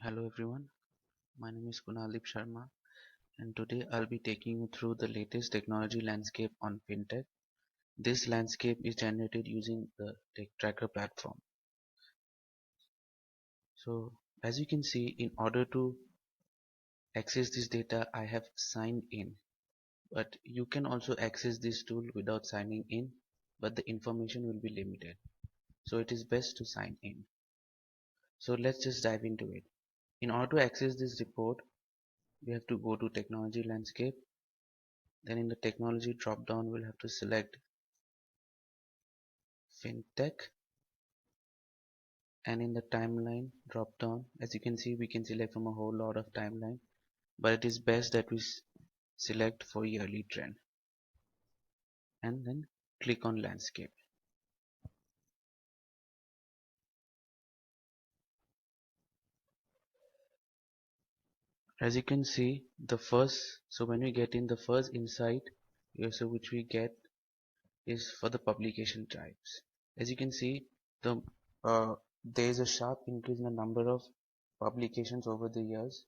Hello everyone, my name is Kunaldeep Sharma and today I'll be taking you through the latest technology landscape on FinTech. This landscape is generated using the TechTracker platform. So as you can see, in order to access this data I have signed in, but you can also access this tool without signing in, but the information will be limited. So it is best to sign in. So let's just dive into it. In order to access this report, we have to go to technology landscape. Then in the technology drop down we'll have to select FinTech, and in the timeline drop down, as you can see, we can select from a whole lot of timeline, but it is best that we select for yearly trend and then click on landscape. As you can see, when we get in the first insight so which we get is for the publication types. As you can see, there is a sharp increase in the number of publications over the years.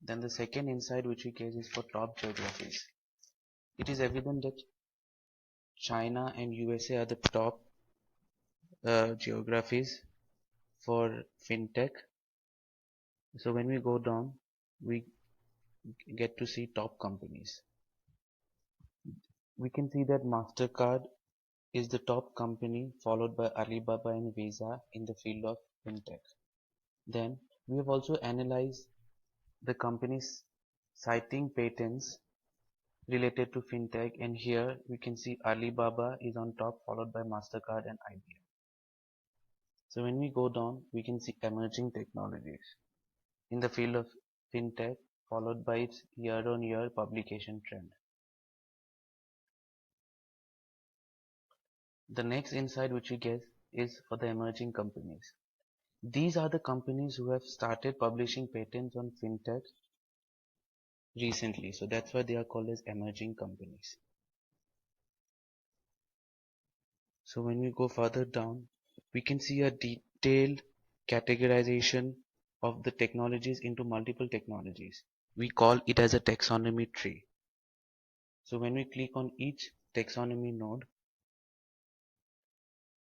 Then the second insight which we get is for top geographies. It is evident that China and USA are the top geographies for fintech. So when we go down, we get to see top companies. We can see that MasterCard is the top company, followed by Alibaba and Visa in the field of fintech. Then we have also analyzed the companies citing patents related to fintech, and here we can see Alibaba is on top, followed by MasterCard and IBM. So when we go down, we can see emerging technologies in the field of fintech, followed by its year-on-year publication trend. The next insight which we get is for the emerging companies. These are the companies who have started publishing patents on fintech recently, so that's why they are called as emerging companies. So when we go further down, we can see a detailed categorization of the technologies into multiple technologies. We call it as a taxonomy tree. So when we click on each taxonomy node,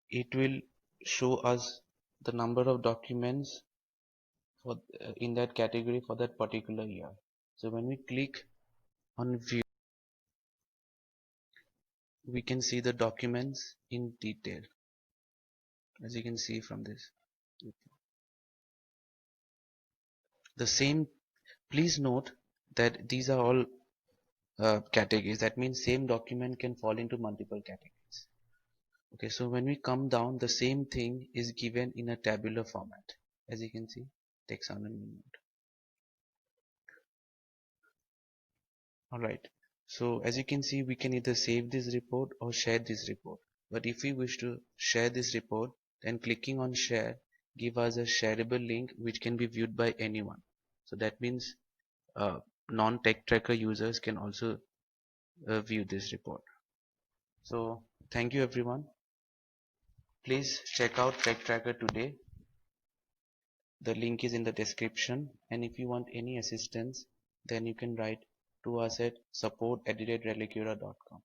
it will show us the number of documents in that category for that particular year. So when we click on view, we can see the documents in detail, as you can see from this. The same, please note that these are all categories. That means same document can fall into multiple categories. Okay, so when we come down, the same thing is given in a tabular format, as you can see, taxonomy node. Alright, so as you can see, we can either save this report or share this report. But if we wish to share this report, then clicking on share give us a shareable link which can be viewed by anyone. So that means non-TechTracker users can also view this report. So thank you everyone. Please check out TechTracker today. The link is in the description, and if you want any assistance, then you can write to us at support@relicura.com.